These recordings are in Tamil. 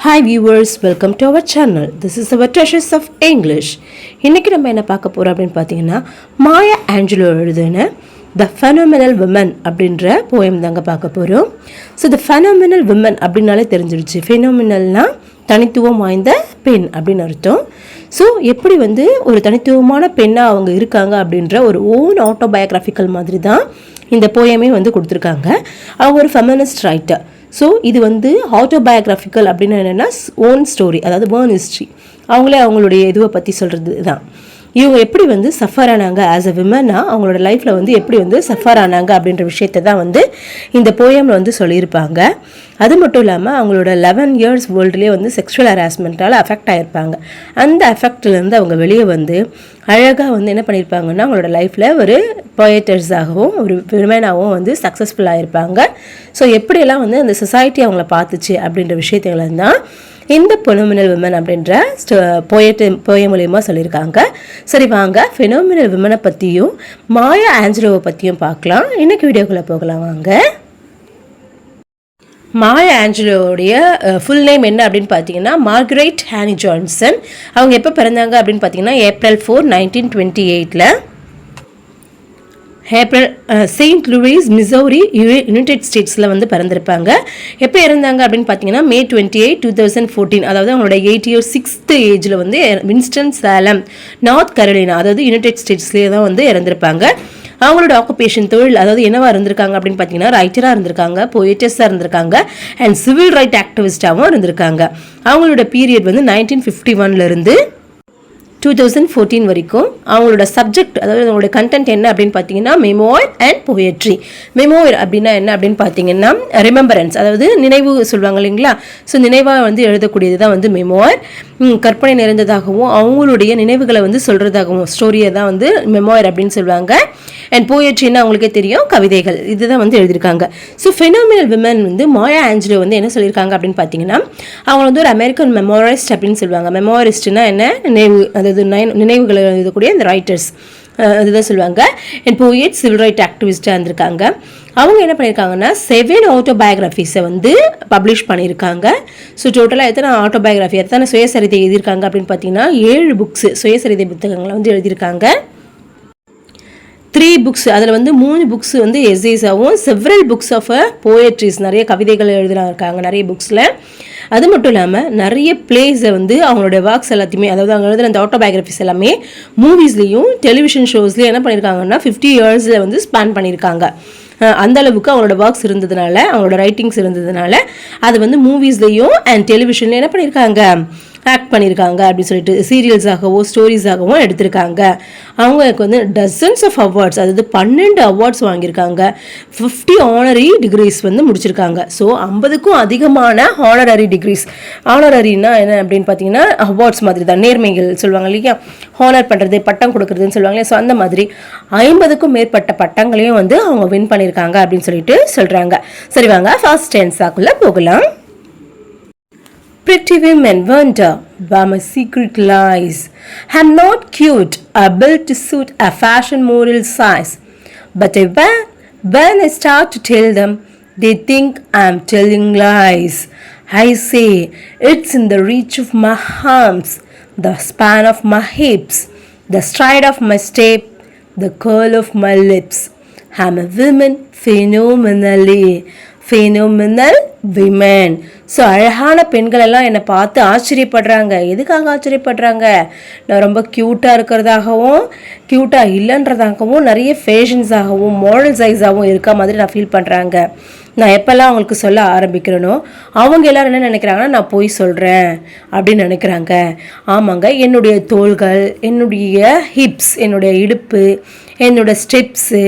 Hi viewers, welcome to our channel. This is our Treasures of English. இன்னைக்கு நம்ம என்ன பார்க்க போறோம் அப்படினு பாத்தீங்கன்னா மாயா ஆஞ்சலோ எழுதின The Phenomenal Woman அப்படின்ற போயம் தாங்க பார்க்க போறோம். So The Phenomenal Woman அப்படினாலே தெரிஞ்சிருச்சு. Phenomenalனா தனித்துவம் வாய்ந்த பெண் அப்படின்னு அர்த்தம். ஸோ எப்படி ஒரு தனித்துவமான பெண்ணாக அவங்க இருக்காங்க அப்படின்ற ஒரு ஓன் ஆட்டோபயோகிராஃபிக்கல் மாதிரி தான் இந்த போயமே கொடுத்துருக்காங்க. அவங்க ஒரு ஃபெமினிஸ்ட் ரைட்டர். ஸோ இது ஆட்டோபயோகிராஃபிக்கல் அப்படின்னு என்னென்னா ஓன் ஸ்டோரி, அதாவது பேர்ன் ஹிஸ்ட்ரி. அவங்களே அவங்களுடைய இதுவை பற்றி சொல்கிறது தான். இவங்க எப்படி சஃபர் ஆனாங்க ஆஸ் அ விமனாக, அவங்களோட லைஃப்பில் எப்படி சஃபர் ஆனாங்க அப்படின்ற விஷயத்தை தான் இந்த போயமில் சொல்லியிருப்பாங்க. அது மட்டும் இல்லாமல் அவங்களோட 11 இயர்ஸ் வேர்ல்டுலேயே செக்ஷுவல் ஹராஸ்மெண்ட்டால் அஃபெக்ட் ஆகிருப்பாங்க. அந்த அஃபெக்ட்லேருந்து அவங்க வெளியே அழகாக என்ன பண்ணியிருப்பாங்கன்னா அவங்களோட லைஃப்பில் ஒரு போயட்டர்ஸாகவும் ஒரு விமனாகவும் சக்ஸஸ்ஃபுல்லாக இருப்பாங்க. ஸோ எப்படியெல்லாம் அந்த சொசைட்டி அவங்கள பார்த்துச்சு அப்படின்ற விஷயத்துல தான் இந்த ஃபெனோமினல் விமன் அப்படின்ற போயம் மூலியமாக சொல்லியிருக்காங்க. சரி வாங்க, ஃபெனோமினல் விமனை பற்றியும் மாயா ஆஞ்சலோவை பற்றியும் பார்க்கலாம். இன்னைக்கு வீடியோக்குள்ளே போகலாம் வாங்க. மாயா ஆஞ்சலோடைய ஃபுல் நேம் என்ன அப்படின்னு பார்த்தீங்கன்னா மார்கரெட் ஹானி ஜான்சன். அவங்க எப்போ பிறந்தாங்க அப்படின்னு பார்த்தீங்கன்னா April 4, 1928 Saint Louis Missouri United ஸ்டேட்ஸில் பிறந்திருப்பாங்க. எப்போ இறந்தாங்க அப்படின்னு பார்த்தீங்கன்னா May 28, 2014, அதாவது அவங்களோட 8 years 6th ஏஜில் வின்ஸ்டன் சாலம், நார்த் கரோலினா, அதாவது யுனைடெட் ஸ்டேட்ஸ்லேயே தான் இறந்திருப்பாங்க. அவங்களோட ஆக்குபேஷன் தொழில் அதாவது என்னவா இருந்திருக்காங்க அப்படின்னு பார்த்தீங்கன்னா ரைட்டராக இருந்திருக்காங்க, போயட்டஸாக இருந்திருக்காங்க அண்ட் சிவில் ரைட் ஆக்டிவிஸ்டாகவும் இருந்திருக்காங்க. அவங்களோட பீரியட் 1951 2014 வரைக்கும். அவங்களோட சப்ஜெக்ட் அதாவது அவங்களோட கண்டென்ட் என்ன அப்படின்னு பார்த்தீங்கன்னா மெமோர் அண்ட் போயட்ரி. மெமோர் அப்படின்னா என்ன அப்படின்னு பார்த்தீங்கன்னா ரிமெம்பரன்ஸ், அதாவது நினைவு சொல்லுவாங்க இல்லைங்களா. ஸோ நினைவாக எழுதக்கூடியது தான் மெமோர். கற்பனை நிறைந்ததாகவும் அவங்களுடைய நினைவுகளை சொல்கிறதாகவும் ஸ்டோரியை தான் மெமோர் அப்படின்னு சொல்லுவாங்க. அண்ட் போயட்ரின்னா அவங்களுக்கே தெரியும், கவிதைகள். இதுதான் எழுதியிருக்காங்க. ஸோ ஃபெனோமினல் விமன் மாயா ஆஞ்சலோ என்ன சொல்லியிருக்காங்க அப்படின்னு பார்த்தீங்கன்னா அவங்க ஒரு அமெரிக்கன் மெமோரிஸ்ட் அப்படின்னு சொல்லுவாங்க. மெமோரிஸ்ட்னா என்ன, நினைவு, அதாவது நினைவுகளை எழுதக்கூடிய இந்த ரைட்டர்ஸ் அதுதான் சொல்லுவாங்க. அண்ட் போயட், சிவில் ரைட் ஆக்டிவிஸ்டாக இருந்திருக்காங்க. அவங்க என்ன பண்ணியிருக்காங்கன்னா 7 ஆட்டோபயோகிராஃபிஸை பப்ளிஷ் பண்ணியிருக்காங்க. ஸோ டோட்டலாக எத்தனை ஆட்டோபயோகிராஃபி, எத்தனை சுயசரிதை எழுதியிருக்காங்க அப்படின்னு பார்த்தீங்கன்னா 7 புக்ஸ் சுயசரிதை புத்தகங்களை எழுதியிருக்காங்க. 3 புக்ஸ், அதில் 3 books எஸ்ஸேஸாகவும் several books of poetries, நிறைய கவிதைகள் எழுதினாங்க நிறைய புக்ஸில். அது மட்டும் இல்லாமல் நிறைய பிளேஸை அவங்களோட ஒர்க்ஸ் எல்லாத்தையுமே, அதாவது அவங்க எழுதுகிற அந்த ஆட்டோபயோகிராஃபிஸ் எல்லாமே மூவிஸ்லேயும் டெலிவிஷன் ஷோஸ்லேயும் என்ன பண்ணியிருக்காங்கன்னா 50 இயர்ஸில் ஸ்பேன் பண்ணியிருக்காங்க. அந்த அளவுக்கு அவங்களோட ஒர்க்ஸ் இருந்ததுனால, அவங்களோட ரைட்டிங்ஸ் இருந்ததுனால அது மூவிஸ்லேயும் அண்ட் டெலிவிஷன்லேயும் என்ன பண்ணியிருக்காங்க, ஆக்ட் பண்ணியிருக்காங்க அப்படின்னு சொல்லிட்டு சீரியல்ஸாகவும் ஸ்டோரிஸாகவும் எடுத்திருக்காங்க. அவங்களுக்கு டசன்ஸ் ஆஃப் அவார்ட்ஸ், அதாவது 12 அவார்ட்ஸ் வாங்கியிருக்காங்க. 50 ஆனரி டிகிரிஸ் முடிச்சிருக்காங்க. ஸோ 50க்கும் அதிகமான ஹானரரி டிகிரிஸ். ஹானரரின்னா என்ன அப்படின்னு பார்த்தீங்கன்னா அவார்ட்ஸ் மாதிரி தான், நேர்மைகள் சொல்லுவாங்க இல்லையா, ஹானர் பண்ணுறது, பட்டம் கொடுக்குறதுன்னு சொல்லுவாங்க. ஸோ அந்த மாதிரி 50க்கும் மேற்பட்ட பட்டங்களையும் அவங்க வின் பண்ணியிருக்காங்க அப்படின்னு சொல்லிட்டு சொல்கிறாங்க. சரி வாங்க ஃபர்ஸ்ட் டென்ஸாக்குள்ளே போகலாம். Pretty women wonder where my secret lies. I'm not cute or built to suit a fashion moral size. But when I start to tell them, they think I'm telling lies. I say it's in the reach of my arms, the span of my hips, the stride of my step, the curl of my lips. I'm a woman phenomenal women. So அழகான பெண்கள் எல்லாம் என்னை பார்த்து ஆச்சரியப்படுறாங்க. எதுக்காக ஆச்சரியப்படுறாங்க, நான் ரொம்ப க்யூட்டாக இருக்கிறதாகவும் க்யூட்டாக இல்லைன்றதாகவும் நிறைய ஃபேஷன்ஸாகவும் மாடல் சைஸாகவும் இருக்க மாதிரி நான் ஃபீல் பண்ணுறாங்க. நான் எப்போல்லாம் அவங்களுக்கு சொல்ல ஆரம்பிக்கிறேனோ அவங்க எல்லோரும் என்ன நினைக்கிறாங்கன்னா நான் போய் சொல்கிறேன் அப்படின்னு நினைக்கிறாங்க. ஆமாங்க, என்னுடைய தோள்கள், என்னுடைய ஹிப்ஸ், என்னுடைய இடுப்பு, என்னோட ஸ்டெப்ஸு,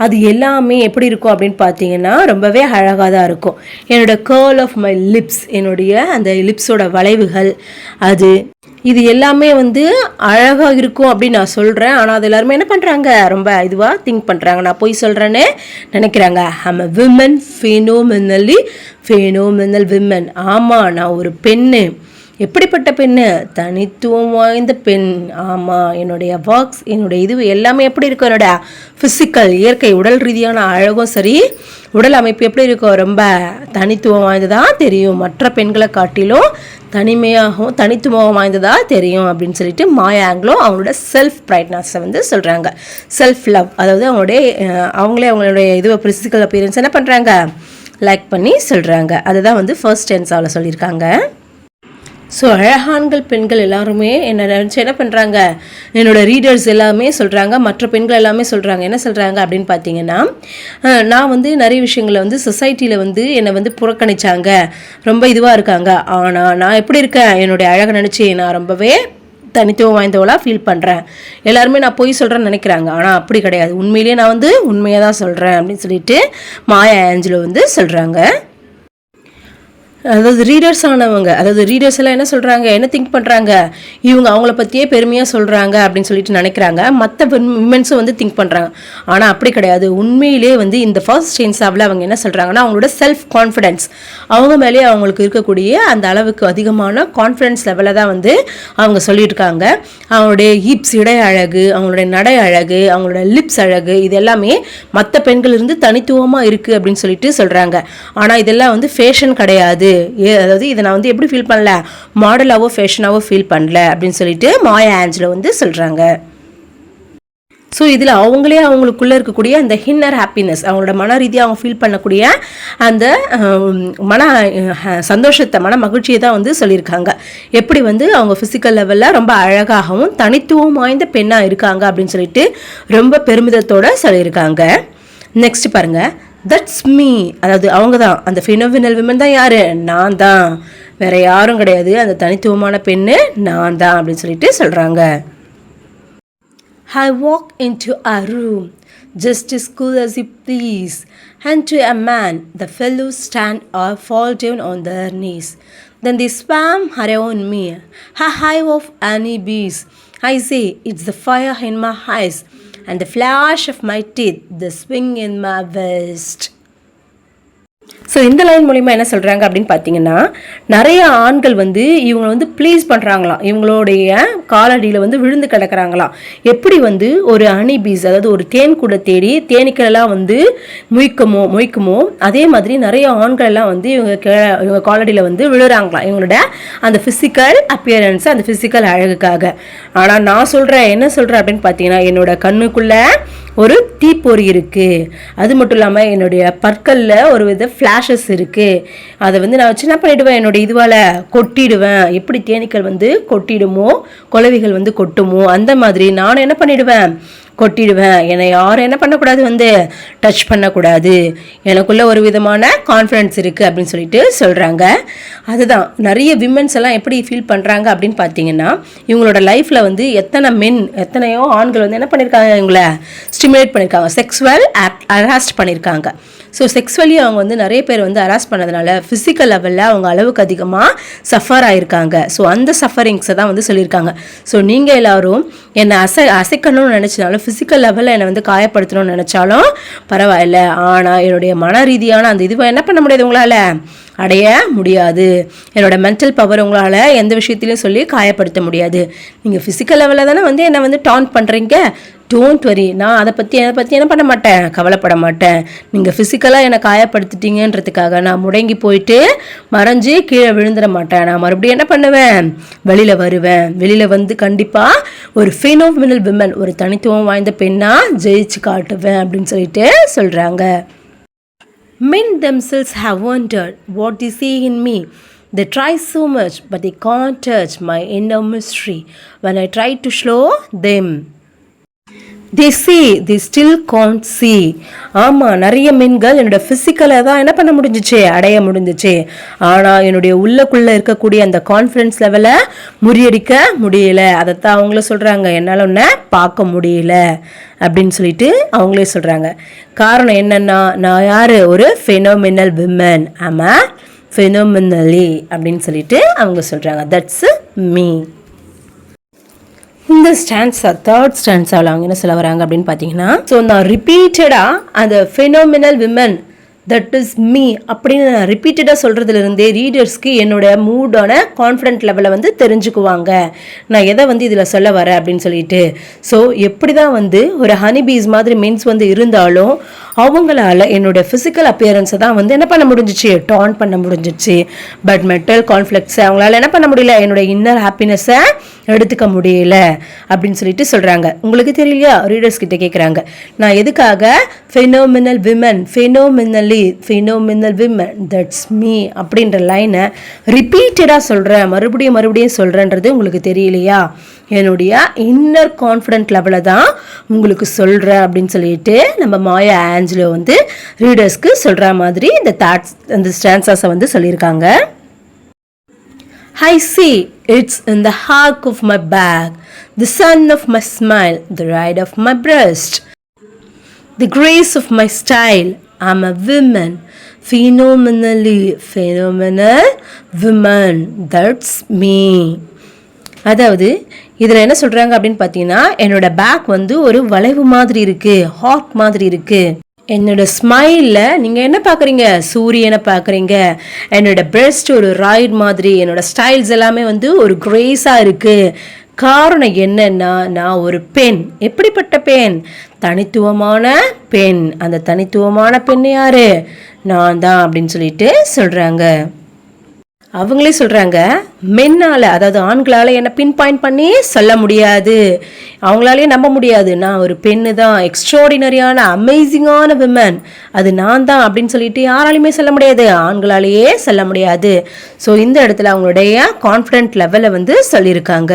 அது எல்லாமே எப்படி இருக்கும் அப்படின்னு பார்த்தீங்கன்னா ரொம்பவே அழகாக தான் இருக்கும். என்னோட கேர்ள் ஆஃப் மை லிப்ஸ், என்னுடைய அந்த லிப்ஸோட வளைவுகள், இது எல்லாமே அழகாக இருக்கும் அப்படின்னு நான் சொல்கிறேன். ஆனால் அது எல்லாருமே என்ன பண்ணுறாங்க, ரொம்ப இதுவாக திங்க் பண்ணுறாங்க, நான் போய் சொல்கிறேன்னு நினைக்கிறாங்க. I'm a women ஃபெனோமினல் women. ஆமாம், நான் ஒரு பெண்ணு, எப்படிப்பட்ட பெண்ணு? தனித்துவம் வாய்ந்த பெண். ஆமாம், என்னுடைய ஒர்க்ஸ், என்னுடைய இது எல்லாமே எப்படி இருக்கும்? என்னோட ஃபிசிக்கல், இயற்கை உடல் ரீதியான அழகும் சரி, உடல் அமைப்பு எப்படி இருக்கும்? ரொம்ப தனித்துவம் வாய்ந்ததாக தெரியும். மற்ற பெண்களை காட்டிலும் தனிமையாகவும் தனித்துவம் வாய்ந்ததாக தெரியும் அப்படின்னு சொல்லிட்டு மாயா ஆங்லோ அவங்களோட செல்ஃப் ப்ரைட்னஸை வந்து சொல்கிறாங்க. செல்ஃப் லவ், அதாவது அவங்களே அவங்களுடைய இது ஃபிசிக்கல் அப்பியரன்ஸ் என்ன பண்ணுறாங்க, லைக் பண்ணி சொல்கிறாங்க. அதுதான் வந்து ஃபர்ஸ்ட் டென்ஸாவில் சொல்லியிருக்காங்க. ஸோ அழகான்கள் பெண்கள் எல்லாருமே என்ன நினச்சி என்ன பண்ணுறாங்க, என்னோடய ரீடர்ஸ் எல்லாமே சொல்கிறாங்க, மற்ற பெண்கள் எல்லாமே சொல்கிறாங்க. என்ன சொல்கிறாங்க அப்படின்னு பார்த்தீங்கன்னா, நான் வந்து நிறைய விஷயங்களை வந்து சொசைட்டியில் வந்து என்னை வந்து புறக்கணிச்சாங்க, ரொம்ப இதுவாக இருக்காங்க. ஆனால் நான் எப்படி இருக்கேன், என்னுடைய அழகை நினச்சி நான் ரொம்பவே தனித்துவம் வாய்ந்தவளாக ஃபீல் பண்ணுறேன். எல்லாருமே நான் போய் சொல்கிறேன்னு நினைக்கிறாங்க, ஆனால் அப்படி கிடையாது. உண்மையிலேயே நான் வந்து உண்மையாக தான் சொல்கிறேன் அப்படின்னு சொல்லிட்டு மாயா ஆஞ்சலோ வந்து சொல்கிறாங்க. அதாவது ரீடர்ஸ் ஆனவங்க, அதாவது ரீடர்ஸ் எல்லாம் என்ன சொல்கிறாங்க, என்ன திங்க் பண்ணுறாங்க, இவங்க அவங்கள பற்றியே பெருமையாக சொல்கிறாங்க அப்படின்னு சொல்லிட்டு நினைக்கிறாங்க. மற்ற விமென்ஸும் வந்து திங்க் பண்ணுறாங்க. ஆனால் அப்படி கிடையாது. உண்மையிலே வந்து இந்த ஃபர்ஸ்ட் ஸ்டென்ஸாவில் அவங்க என்ன சொல்கிறாங்கன்னா, அவங்களோட செல்ஃப் கான்ஃபிடென்ஸ், அவங்க மேலேயே அவங்களுக்கு இருக்கக்கூடிய அந்த அளவுக்கு அதிகமான கான்ஃபிடென்ஸ் லெவலில் தான் வந்து அவங்க சொல்லியிருக்காங்க. அவங்களுடைய ஹிப்ஸ் இடை அழகு, அவங்களுடைய நடை அழகு, அவங்களோட லிப்ஸ் அழகு, இது எல்லாமே மற்ற பெண்கள் இருந்து தனித்துவமாக இருக்குது அப்படின்னு சொல்லிட்டு சொல்கிறாங்க. ஆனால் இதெல்லாம் வந்து ஃபேஷன் கிடையாது. அதாவது இதை நான் வந்து எப்படி ஃபீல் பண்ணல, மாடலாவோ ஃபேஷனாவோ ஃபீல் பண்ணல அப்படின்னு சொல்லிட்டு மாயா ஆஞ்சலோ வந்து சொல்கிறாங்க. ஸோ இதில் அவங்களே அவங்களுக்குள்ளே இருக்கக்கூடிய அந்த இன்னர் ஹாப்பினஸ், அவங்களோட மன ரீதியாக அவங்க ஃபீல் பண்ணக்கூடிய அந்த மன சந்தோஷத்தை, மன மகிழ்ச்சியை தான் வந்து சொல்லியிருக்காங்க. எப்படி வந்து அவங்க ஃபிசிக்கல் லெவலில் ரொம்ப அழகாகவும் தனித்துவம் வாய்ந்த பெண்ணாக இருக்காங்க அப்படின்னு சொல்லிட்டு ரொம்ப பெருமிதத்தோடு சொல்லியிருக்காங்க. நெக்ஸ்ட் பாருங்கள், தட்ஸ் மீ, அதாவது அவங்க தான் அந்த ஃபினோமினல் விமன் தான். யார்? நான் தான், வேற யாரும் கிடையாது. அந்த தனித்துவமான பெண்ணு நான் தான் அப்படின்னு சொல்லிட்டு சொல்கிறாங்க. I walk into a room just as cool as you please, and to a man the fellows stand or fall down on their knees. Then they swam around me, a hive of honeybees. I say, it's the fire in my eyes and the flash of my teeth, the swing in my waist. So இந்த லைன் மூலிமா என்ன சொல்கிறாங்க அப்படின்னு பார்த்தீங்கன்னா, நிறைய ஆண்கள் வந்து இவங்களை வந்து ப்ளீஸ் பண்ணுறாங்களாம், இவங்களுடைய காலடியில் வந்து விழுந்து கிடக்கிறாங்களாம். எப்படி வந்து ஒரு ஹனி பீஸ், அதாவது ஒரு தேன் கூட தேடி தேனீக்களெல்லாம் வந்து மொய்க்குமோ அதே மாதிரி நிறைய ஆண்கள் எல்லாம் வந்து இவங்க காலடியில் வந்து விழுறாங்களாம், இவங்களோட அந்த ஃபிசிக்கல் அப்பியரன்ஸ், அந்த ஃபிசிக்கல் அழகுக்காக. ஆனால் நான் சொல்கிறேன், என்ன சொல்கிறேன் அப்படின்னு பார்த்தீங்கன்னா, என்னோட கண்ணுக்குள்ளே ஒரு தீப்பொறி இருக்குது, அது மட்டும் இல்லாமல் என்னுடைய பற்களில் ஒரு வித ஃப்ளாஷஸ் இருக்குது. அதை வந்து நான் வச்சு என்ன பண்ணிவிடுவேன், என்னுடைய இதுவால் கொட்டிடுவேன். எப்படி தேனீக்கள் வந்து கொட்டிடுமோ, குளவிகள் வந்து கொட்டுமோ, அந்த மாதிரி நான் என்ன பண்ணிவிடுவேன், கொட்டிடுவேன். என்னை யாரும் என்ன பண்ணக்கூடாது, வந்து டச் பண்ணக்கூடாது. எனக்குள்ள ஒரு விதமான கான்ஃபிடன்ஸ் இருக்குது அப்படின்னு சொல்லிட்டு சொல்கிறாங்க. அதுதான் நிறைய விமென்ஸ் எல்லாம் எப்படி ஃபீல் பண்ணுறாங்க அப்படின்னு பார்த்தீங்கன்னா, இவங்களோட லைஃப்பில் வந்து எத்தனையோ ஆண்கள் வந்து என்ன பண்ணியிருக்காங்க, இவங்கள ஸ்டிமுலேட் பண்ணியிருக்காங்க, செக்ஸுவல் ஹராஸ்ட் பண்ணியிருக்காங்க. ஸோ செக்ஸுவலி அவங்க வந்து நிறைய பேர் வந்து ஹராஸ் பண்ணதுனால ஃபிசிக்கல் லெவலில் அவங்க அளவுக்கு அதிகமாக சஃபர் ஆகிருக்காங்க. ஸோ அந்த சஃபரிங்ஸை தான் வந்து சொல்லியிருக்காங்க. ஸோ நீங்கள் எல்லோரும் என்னை அசைக்கணும்னு நினச்சினாலும், ஃபிசிக்கல் லெவலில் என்னை வந்து காயப்படுத்தணும்னு நினச்சாலும் பரவாயில்ல, ஆனால் என்னுடைய மன ரீதியான அந்த இதுவை என்ன பண்ண முடியாது, உங்களால் அடைய முடியாது. என்னோடய மென்டல் பவர் உங்களால் எந்த விஷயத்துலையும் சொல்லி காயப்படுத்த முடியாது. நீங்கள் ஃபிசிக்கல் லெவலில் தானே வந்து என்னை வந்து டான் பண்ணுறீங்க, டோன்ட் வரி, நான் அதை பற்றி என்ன பண்ண மாட்டேன், கவலைப்பட மாட்டேன். நீங்கள் ஃபிசிக்கலாக என்னை காயப்படுத்திட்டீங்கன்றதுக்காக நான் முடங்கி போயிட்டு மறைஞ்சு கீழே விழுந்துட மாட்டேன். நான் மறுபடியும் என்ன பண்ணுவேன், வெளியில் வருவேன். வெளியில் வந்து கண்டிப்பாக ஒரு ஃபினோமினல் விமன், ஒரு தனித்துவம் வாய்ந்த பெண்ணாக ஜெயிச்சு காட்டுவேன் அப்படின்னு சொல்லிட்டு சொல்கிறாங்க. Men themselves have wondered what they see in me. They try so much, but they can't touch my inner mystery. When I try to show them, they see, they still can't see. ஆமாம், நிறைய பெண்கள் என்னோட ஃபிசிக்கலை தான் என்ன பண்ண முடிஞ்சிச்சு, அடைய முடிஞ்சிச்சு. ஆனால் என்னுடைய உள்ளக்குள்ளே இருக்கக்கூடிய அந்த கான்ஃபிடன்ஸ் லெவலை முறியடிக்க முடியல. அதைத்தான் அவங்கள சொல்கிறாங்க, என்னால் ஒன்றை பார்க்க முடியல அப்படின்னு சொல்லிட்டு அவங்களே சொல்கிறாங்க. காரணம் என்னென்னா, நான் யார், ஒரு ஃபெனோமினல் விமன், ஆமாம் ஃபெனோமினலி அப்படின்னு சொல்லிட்டு அவங்க சொல்கிறாங்க. That's me. இந்த ஸ்டான்ஸா, தேர்ட் ஸ்டான்ஸாவில் அவங்க என்ன சொல்ல வராங்க அப்படின்னு பார்த்தீங்கன்னா, ஸோ நான் ரிப்பீட்டடாக அந்த ஃபெனோமினல் விமன் தட் இஸ் மீ அப்படின்னு நான் ரிப்பீட்டடாக சொல்கிறதுலேருந்தே ரீடர்ஸ்க்கு என்னோட மூடான கான்ஃபிடென்ட் லெவலை வந்து தெரிஞ்சுக்குவாங்க நான் எதை வந்து இதில் சொல்ல வரேன் அப்படின்னு சொல்லிட்டு. ஸோ எப்படி தான் வந்து ஒரு ஹனிபீஸ் மாதிரி மென்ஸ் வந்து இருந்தாலும் அவங்களால என்னோட ஃபிசிக்கல் அப்பியரன்ஸை தான் வந்து என்ன பண்ண முடிஞ்சிச்சு, டான் பண்ண முடிஞ்சிச்சு. பட் மென்டல் கான்ஃப்ளிக்ட்ஸை அவங்களால என்ன பண்ண முடியல, என்னோட இன்னர் ஹாப்பினஸை எடுத்துக்க முடியல அப்படின்னு சொல்லிட்டு சொல்கிறாங்க. உங்களுக்கு தெரியலையா, ரீடர்ஸ் கிட்ட கேட்குறாங்க. நான் எதுக்காக ஃபெனோமினல் விமன், ஃபெனோமினல் விமன் தட்ஸ் மீ அப்படின்ற லைனை ரிப்பீட்டடாக சொல்கிறேன், மறுபடியும் சொல்கிறேன்றது உங்களுக்கு தெரியலையா, என்னுடைய இன்னர் கான்ஃபிடென்ட் லெவலில் தான் உங்களுக்கு சொல்கிறேன் அப்படின்னு சொல்லிட்டு நம்ம மாயா ஆஞ்சலோ வந்து ரீடர்ஸ்க்கு சொல்கிற மாதிரி இந்த தாட்ஸ் அந்த ஸ்டான்ஸாஸை வந்து சொல்லியிருக்காங்க. I see it's in the hark of my back, the sun of my smile, the ride of my breast, the grace of my style. I'm a woman, phenomenal woman, that's me. அதாவது இதில் என்ன சொல்கிறாங்க அப்படின்னு பார்த்தீங்கன்னா, என்னோட பேக் வந்து ஒரு வளைவு மாதிரி இருக்குது, ஹாக் மாதிரி இருக்குது. என்னோட ஸ்மைலில் நீங்கள் என்ன பார்க்குறீங்க, சூரியனை பார்க்குறீங்க. என்னோட பிரெஸ்ட் ஒரு ரைட் மாதிரி, என்னோட ஸ்டைல்ஸ் எல்லாமே வந்து ஒரு கிரேஸாக இருக்குது. காரணம் என்னன்னா, நான் ஒரு பெண். எப்படிப்பட்ட பெண், தனித்துவமான பெண். அந்த தனித்துவமான பெண் யாரு, நான் தான் அப்படின்னு சொல்லிட்டு சொல்கிறாங்க. அவங்களே சொல்கிறாங்க, மென்னால் அதாவது ஆண்களால் என்னை பின் பாயிண்ட் பண்ணி சொல்ல முடியாது, அவங்களாலே நம்ப முடியாது, நான் ஒரு பெண்ணு தான், எக்ஸ்ட்ராடினரியான அமேசிங்கான விமன், அது நான் தான் அப்படின்னு சொல்லிட்டு யாராலையுமே சொல்ல முடியாது, ஆண்களாலேயே சொல்ல முடியாது. ஸோ இந்த இடத்துல அவங்களுடைய கான்ஃபிடென்ட் லெவலை வந்து சொல்லியிருக்காங்க.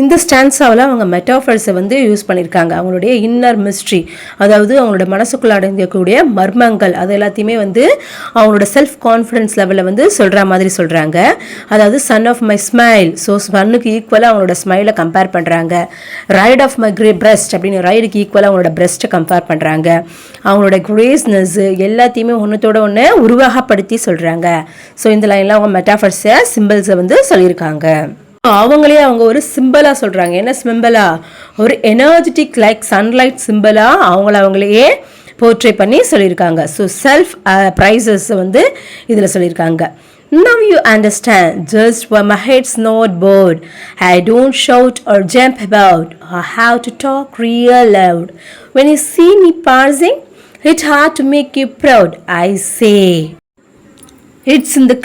இந்த ஸ்டான்ஸாவில் அவங்க மெட்டாஃபர்ஸை வந்து யூஸ் பண்ணியிருக்காங்க. அவங்களுடைய இன்னர் மிஸ்ட்ரி, அதாவது அவங்களோட மனசுக்குள்ள அடங்கக்கூடிய மர்மங்கள், அது எல்லாத்தையுமே வந்து அவங்களோட செல்ஃப் கான்ஃபிடன்ஸ் லெவலில் வந்து சொல்கிற மாதிரி சொல்கிறாங்க. அதாவது son of my smile, so சன்னுக்கு ஈக்குவலாக அவங்களோட ஸ்மைலை கம்பேர் பண்ணுறாங்க. ரைட் ஆஃப் மை பிரெஸ்ட் அப்படின்னு ரைடுக்கு ஈக்குவலாக அவங்களோட பிரெஸ்ட்டை கம்பேர் பண்ணுறாங்க. அவங்களோட கிரேஸ்னஸ் எல்லாத்தையுமே ஒன்றுத்தோட ஒன்று உருவகப்படுத்தி சொல்கிறாங்க. ஸோ இந்த லைனில் அவங்க மெட்டாஃபர்ஸை சிம்பிள்ஸை வந்து சொல்லியிருக்காங்க. அவங்களே அவங்க ஒரு சிம்பிளாக சொல்கிறாங்க. என்ன சிம்பிளா, ஒரு எனர்ஜெட்டிக் லைக் சன்லைட் சிம்பிளாக அவங்களையே போர்ட்ரே பண்ணி சொல்லியிருக்காங்க. ஸோ செல்ஃப் ப்ரைஸஸ் வந்து இதில் சொல்லியிருக்காங்க. Now you understand just why my head's not bored. I don't shout or jump about or how to talk real loud. When you see me passing, it's hard to make you proud, I say. It's in the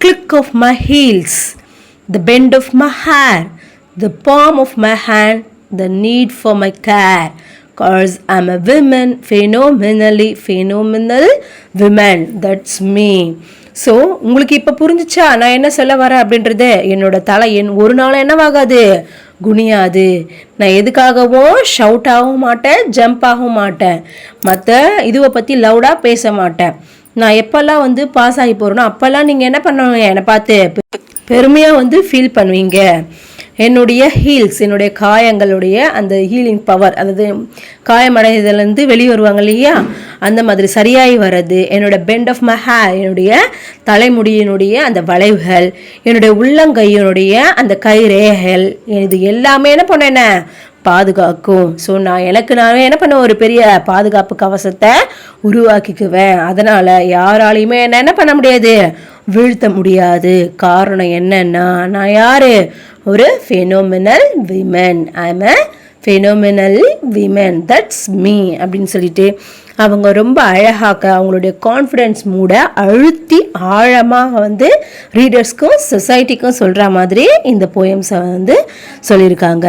click of my heels, the bend of my hair, the palm of my hand, the need for my care, cause I'm a woman, phenomenal woman, that's me. So உங்களுக்கு இப்போ புரிஞ்சிச்சா நான் என்ன சொல்ல வரேன் அப்படின்றது. என்னோட தலை ஒரு நாள் என்னவாகாது, குனியாது. நான் எதுக்காகவும் ஷவுட் ஆகவும் மாட்டேன், ஜம்ப் ஆகவும் மாட்டேன், மற்ற இதுவை பற்றி லவுடாக பேச மாட்டேன். நான் எப்போல்லாம் வந்து பாஸ் ஆகி போகிறேனோ அப்போல்லாம் நீங்கள் என்ன பண்ணுவீங்க, என்னை பார்த்து பெருமையாக வந்து ஃபீல் பண்ணுவீங்க. என்னுடைய ஹீல்ஸ், என்னுடைய காயங்களுடைய அந்த ஹீலிங் பவர், அதாவது காயமடைதலேருந்து வெளியே வருவாங்க இல்லையா, அந்த மாதிரி சரியாகி வர்றது. என்னோட பெண்ட் ஆஃப் மை ஹேர், என்னுடைய தலைமுடியினுடைய அந்த வளைவுகள், என்னுடைய உள்ளங்கையினுடைய அந்த கைரேகள், இது எல்லாமே என்ன பண்ண பாதுகாக்கும். ஸோ நானே என்ன பண்ண ஒரு பெரிய பாதுகாப்பு கவசத்தை உருவாக்கிக்குவேன். அதனால் யாராலையுமே என்ன பண்ண முடியாது, வீழ்த்த முடியாது. காரணம் என்னன்னா, நான் யாரு, ஒரு ஃபெனோமினல் women. I'm a ஃபெனோமினல் women, that's me அப்படின்னு சொல்லிட்டு அவங்க ரொம்ப அழகாக அவங்களுடைய கான்ஃபிடென்ஸ் மூட அழுத்தி ஆழமாக வந்து ரீடர்ஸ்க்கும் சொசைட்டிக்கும் சொல்கிற மாதிரி இந்த போயம்ஸை வந்து சொல்லியிருக்காங்க.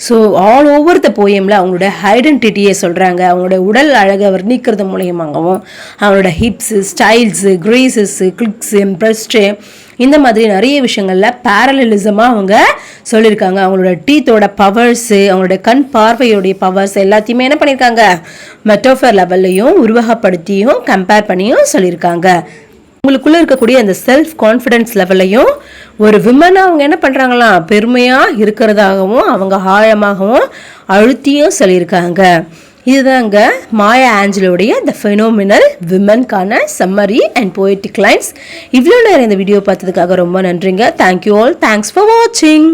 ஸோ ஆல் ஓவர் த போயமில் அவங்களோட ஐடென்டிட்டியை சொல்கிறாங்க. அவங்களோட உடல் அழகை வர்ணிக்கிறது மூலியமாகவும் அவங்களோட ஹிப்ஸு, ஸ்டைல்ஸு, கிரேசஸ்ஸு, கிளிக்ஸு, பிரஸ்ட்டு, இந்த மாதிரி நிறைய விஷயங்களில் பேரலிசமாக அவங்க சொல்லியிருக்காங்க. அவங்களோட டீத்தோட பவர்ஸு, அவங்களோட கண் பார்வையோடைய பவர்ஸ் எல்லாத்தையுமே என்ன பண்ணியிருக்காங்க, மெட்டாஃபர் லெவல்லையும் உருவகப்படுத்தியும் கம்பேர் பண்ணியும் சொல்லியிருக்காங்க. உங்களுக்குள்ளே இருக்கக்கூடிய அந்த செல்ஃப் கான்ஃபிடென்ஸ் லெவலையும் ஒரு விமனாக அவங்க என்ன பண்ணுறாங்களாம், பெருமையாக இருக்கிறதாகவும் அவங்க ஆழமாகவும் அழுத்தியும் சொல்லியிருக்காங்க. இதுதாங்க மாயா ஆஞ்சலோடைய த ஃபெனோமினல் விமன்கான சம்மரி அண்ட் போயட்டிக் லைன்ஸ். இவ்வளோ நேரம் இந்த வீடியோ பார்த்ததுக்காக ரொம்ப நன்றிங்க. Thank you all. தேங்க்ஸ் ஃபார் வாட்சிங்.